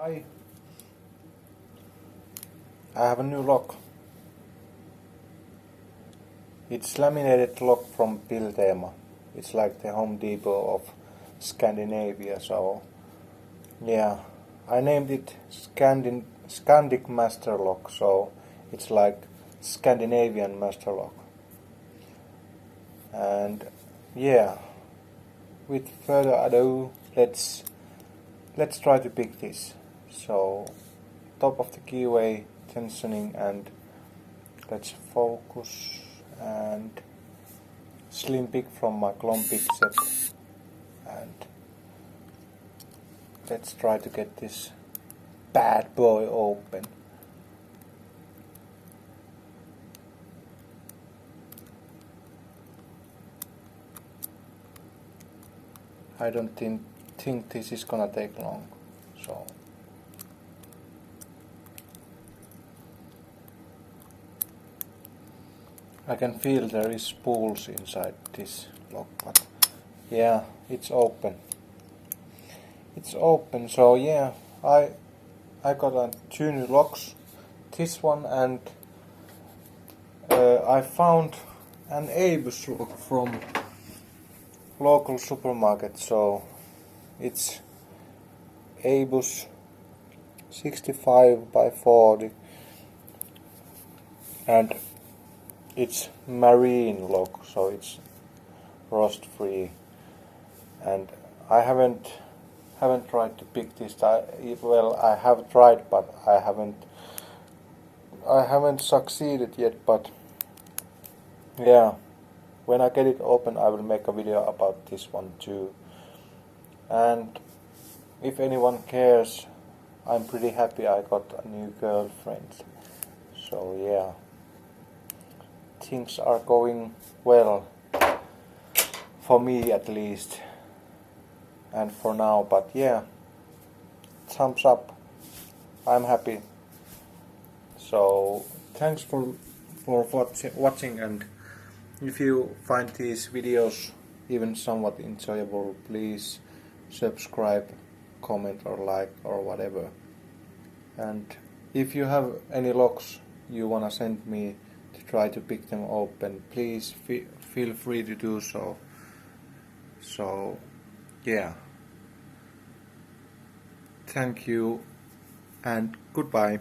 Hi, I have a new lock. It's laminated lock from Biltema. It's like the Home Depot of Scandinavia, so yeah. I named it Scandic Master Lock, so it's like Scandinavian Master Lock. And yeah, with further ado, let's try to pick this. So top of the keyway, tensioning, and let's focus, and slim pick from my clone pick set, and let's try to get this bad boy open. I don't think this is gonna take long, so I can feel there is spools inside this lock, but yeah, it's open. It's open, so yeah, I got two new locks, this one, and I found an ABUS lock from local supermarket, so it's ABUS 65 by 40, and it's marine lock, so it's rust free, and I haven't tried to pick this. Well, I have tried, but I haven't succeeded yet. But yeah, when I get it open, I will make a video about this one too. And if anyone cares, I'm pretty happy I got a new girlfriend. So yeah, things are going well, for me at least, and for now. But yeah, thumbs up, I'm happy. So thanks for watching, and if you find these videos even somewhat enjoyable, please subscribe, comment or like or whatever. And if you have any locks you wanna send me to try to pick them open, please feel free to do so. So yeah, thank you and goodbye.